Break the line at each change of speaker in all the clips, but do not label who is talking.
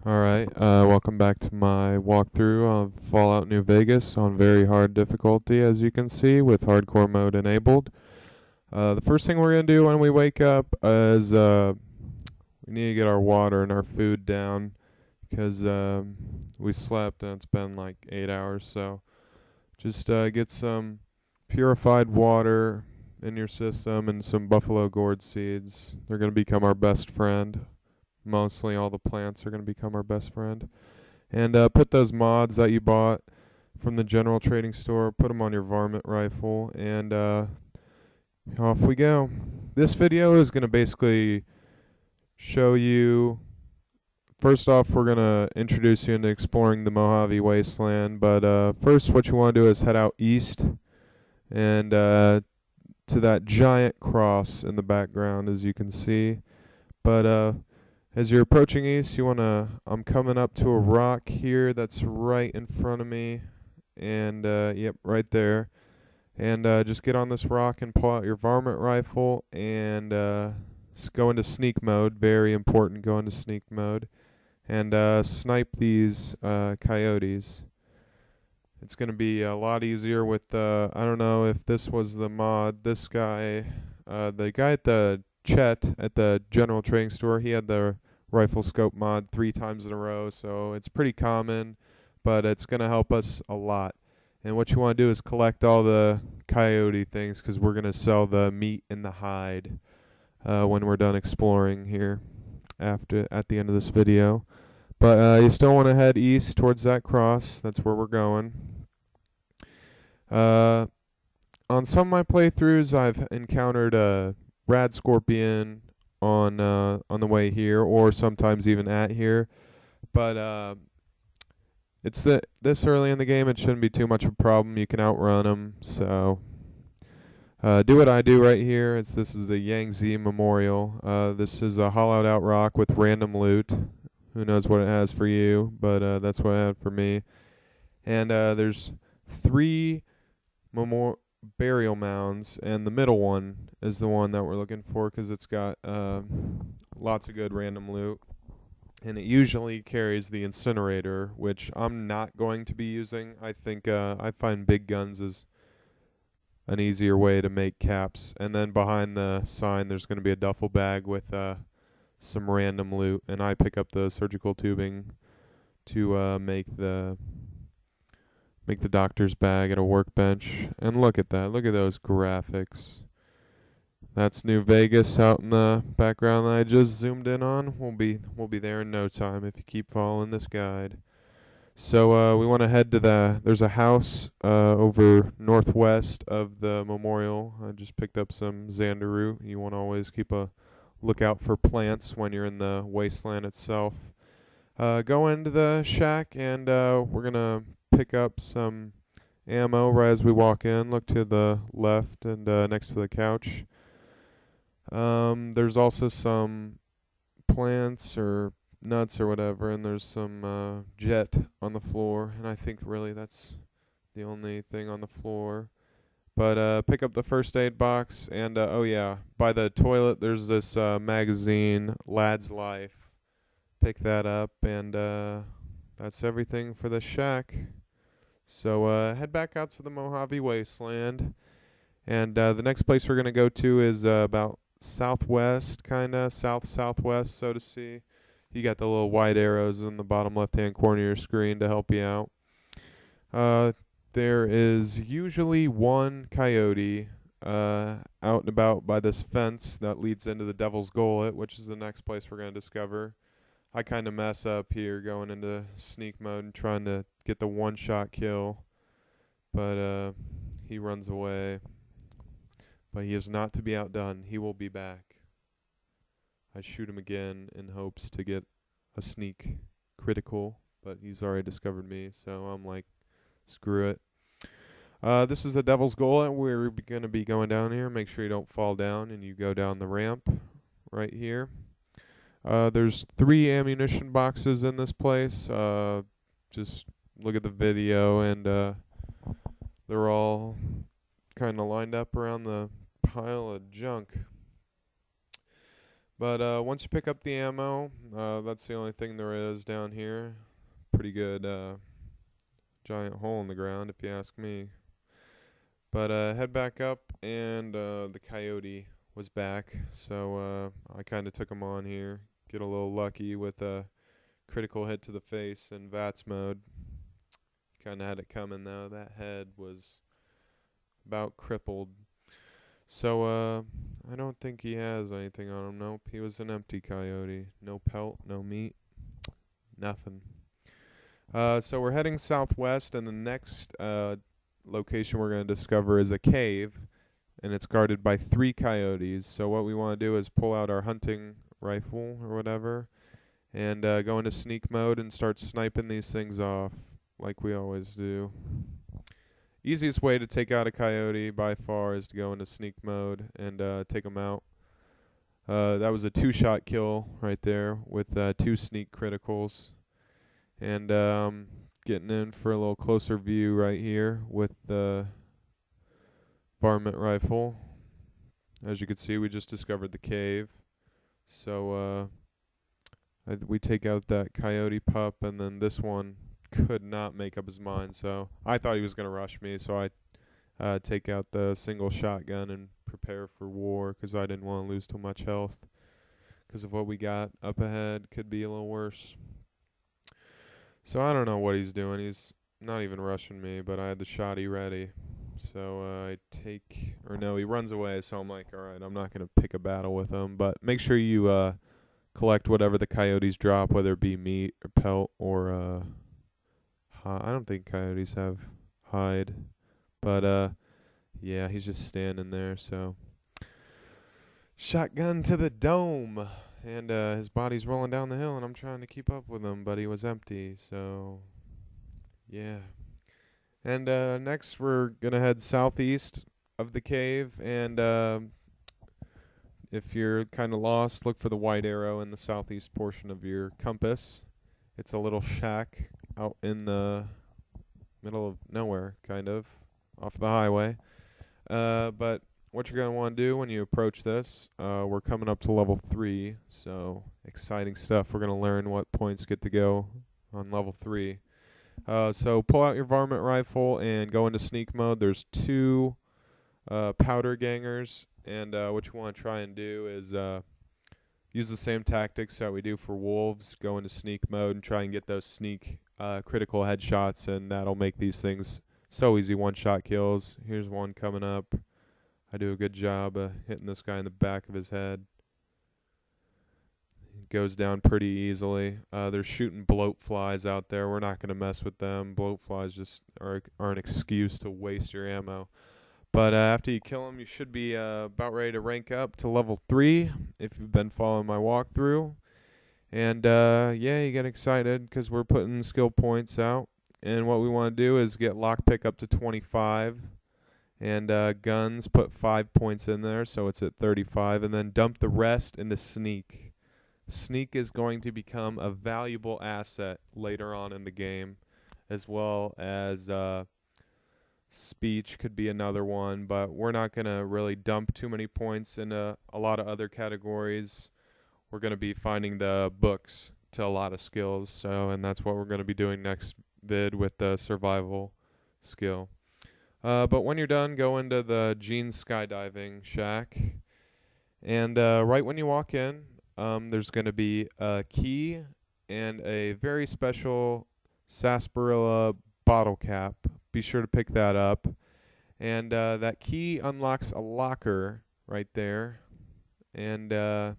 Alright, welcome back to my walkthrough of Fallout New Vegas on very hard difficulty, as you can see, with hardcore mode enabled. The first thing we're going to do when we wake up is we need to get our water and our food down because we slept and it's been like 8 hours, so just get some purified water in your system and some buffalo gourd seeds. They're going to become our best friend. Mostly all the plants are going to become our best friend. And put those mods that you bought from the general trading store, put them on your varmint rifle, and off we go. This video is going to basically show you, first off, we're going to introduce you into exploring the Mojave Wasteland, but first what you want to do is head out east and to that giant cross in the background, as you can see. But as you're approaching east, I'm coming up to a rock here that's right in front of me. And, yep, right there. And just get on this rock and pull out your varmint rifle and go into sneak mode. Very important, go into sneak mode. And snipe these coyotes. It's going to be a lot easier with, I don't know if this was the mod. This guy, the guy at the Chet at the general trading store, he had the rifle scope mod 3 times in a row, so it's pretty common, but it's going to help us a lot. And what you want to do is collect all the coyote things, because we're going to sell the meat and the hide when we're done exploring here at the end of this video. But you still want to head east towards that cross. That's where we're going. On some of my playthroughs, I've encountered a rad scorpion on the way here, or sometimes even at here, but it's this early in the game, it shouldn't be too much of a problem. You can outrun them, so do what I do right here. This is a Yangtze Memorial. This is a hollowed out rock with random loot. Who knows what it has for you, but that's what it had for me. And there's 3 burial mounds, and the middle one is the one that we're looking for because it's got lots of good random loot, and it usually carries the incinerator, which I'm not going to be using. I think I find big guns is an easier way to make caps. And then behind the sign there's going to be a duffel bag with some random loot, and I pick up the surgical tubing to make the doctor's bag at a workbench. And look at that. Look at those graphics. That's New Vegas out in the background that I just zoomed in on. We'll be there in no time if you keep following this guide. So we want to head to there's a house over northwest of the memorial. I just picked up some Xander root. You want to always keep a lookout for plants when you're in the wasteland itself. Go into the shack, and we're going to pick up some ammo right as we walk in. Look to the left and next to the couch. There's also some plants or nuts or whatever, and there's some jet on the floor, and I think really that's the only thing on the floor. But pick up the first aid box, and oh yeah, by the toilet there's this magazine, Lad's Life. Pick that up, and that's everything for the shack. So head back out to the Mojave Wasteland, and the next place we're going to go to is about southwest, kind of southwest, so to see. You got the little white arrows in the bottom left-hand corner of your screen to help you out. There is usually one coyote out and about by this fence that leads into the Devil's Gullet, which is the next place we're going to discover. I kind of mess up here going into sneak mode and trying to get the one-shot kill, but he runs away. But he is not to be outdone. He will be back. I shoot him again in hopes to get a sneak critical, but he's already discovered me, so I'm like, screw it. This is the Devil's Gullet. We're going to be going down here. Make sure you don't fall down, and you go down the ramp right here. There's 3 ammunition boxes in this place. Just look at the video, and they're all kind of lined up around the pile of junk. But once you pick up the ammo, that's the only thing there is down here. Pretty good giant hole in the ground, if you ask me. But head back up, and the coyote was back, so I kind of took him on here. Get a little lucky with a critical hit to the face in VATS mode. Kind of had it coming, though. That head was about crippled. So I don't think he has anything on him. Nope, he was an empty coyote. No pelt, no meat, nothing. So we're heading southwest, and the next location we're going to discover is a cave, and it's guarded by 3 coyotes. So what we want to do is pull out our hunting rifle or whatever, and go into sneak mode and start sniping these things off like we always do. Easiest way to take out a coyote by far is to go into sneak mode and take them out. That was a 2-shot kill right there with 2 sneak criticals. And getting in for a little closer view right here with the varmint rifle. As you can see, we just discovered the cave. So we take out that coyote pup, and then this one could not make up his mind. So I thought he was going to rush me, so I take out the single shotgun and prepare for war because I didn't want to lose too much health because of what we got up ahead. Could be a little worse. So I don't know what he's doing. He's not even rushing me, but I had the shotty ready. So he runs away, so I'm like, all right, I'm not going to pick a battle with him. But make sure you collect whatever the coyotes drop, whether it be meat or pelt or I don't think coyotes have hide. But yeah, he's just standing there, so shotgun to the dome. And his body's rolling down the hill, and I'm trying to keep up with him, but he was empty, so yeah. And next we're going to head southeast of the cave, and if you're kind of lost, look for the white arrow in the southeast portion of your compass. It's a little shack out in the middle of nowhere, kind of, off the highway. But what you're going to want to do when you approach this, we're coming up to level 3, so exciting stuff. We're going to learn what points get to go on level 3. So pull out your varmint rifle and go into sneak mode. There's 2 powder gangers, and what you want to try and do is use the same tactics that we do for wolves. Go into sneak mode and try and get those sneak critical headshots, and that'll make these things so easy one-shot kills. Here's one coming up. I do a good job hitting this guy in the back of his head. He goes down pretty easily. They're shooting bloat flies out there. We're not going to mess with them. Bloat flies just are an excuse to waste your ammo. But after you kill them, you should be about ready to rank up to level 3 if you've been following my walkthrough. And yeah, you get excited because we're putting skill points out. And what we want to do is get lockpick up to 25. And guns, put 5 points in there, so it's at 35. And then dump the rest into sneak. Sneak is going to become a valuable asset later on in the game, as well as speech could be another one, but we're not going to really dump too many points into a lot of other categories. We're going to be finding the books to a lot of skills, and that's what we're going to be doing next vid with the survival skill. But when you're done, go into the Gene's skydiving shack, and right when you walk in, there's going to be a key and a very special sarsaparilla bottle cap. Be sure to pick that up. And that key unlocks a locker right there. And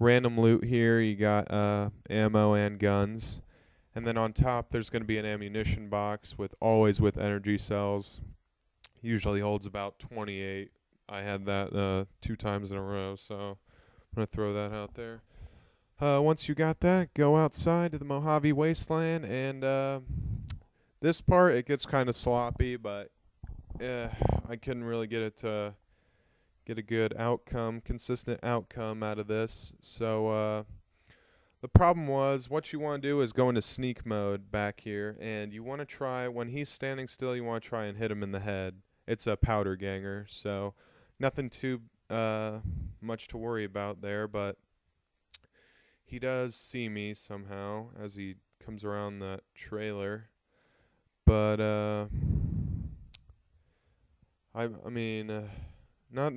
random loot here. You got ammo and guns. And then on top, there's going to be an ammunition box always with energy cells. Usually holds about 28. I had that 2 times in a row, so I'm going to throw that out there. Once you got that, go outside to the Mojave Wasteland, and this part, it gets kind of sloppy, but I couldn't really get it to get a good outcome, consistent outcome out of this. So the problem was, what you want to do is go into sneak mode back here, and you want to try, when he's standing still, you want to try and hit him in the head. It's a powder ganger, so nothing too much to worry about there, but he does see me somehow as he comes around that trailer. But I mean, not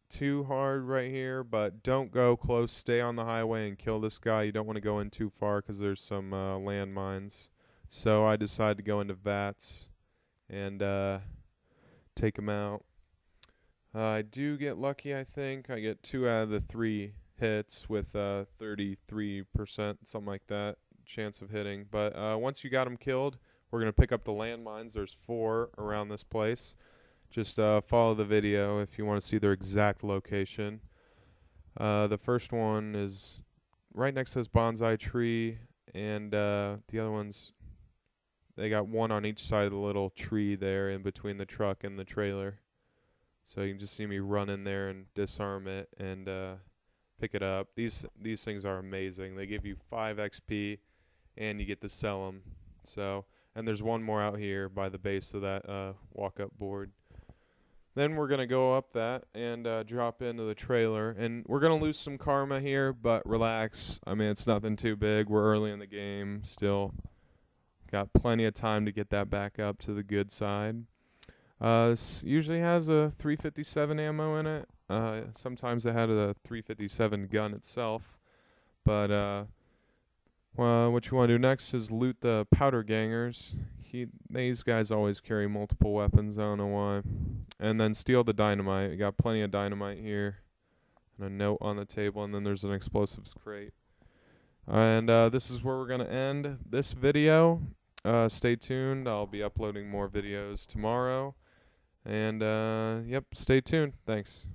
too hard right here, but don't go close. Stay on the highway and kill this guy. You don't want to go in too far because there's some landmines. So I decided to go into vats and take him out. I do get lucky, I think. I get 2 out of the 3 hits with 33%, something like that, chance of hitting. But once you got him killed, we're going to pick up the landmines. There's 4 around this place. Just follow the video if you want to see their exact location. The first one is right next to this bonsai tree, and the other ones, they got one on each side of the little tree there in between the truck and the trailer. So you can just see me run in there and disarm it and pick it up. These things are amazing. They give you 5 XP, and you get to sell them. So, and there's one more out here by the base of that walk-up board. Then we're going to go up that and drop into the trailer. And we're going to lose some karma here, but relax. I mean, it's nothing too big. We're early in the game still. Got plenty of time to get that back up to the good side. This usually has a 357 ammo in it. Sometimes it had a 357 gun itself. But what you want to do next is loot the powder gangers. These guys always carry multiple weapons. I don't know why. And then steal the dynamite. We got plenty of dynamite here. And a note on the table. And then there's an explosives crate. And this is where we're going to end this video. Stay tuned. I'll be uploading more videos tomorrow. And, yep, stay tuned. Thanks.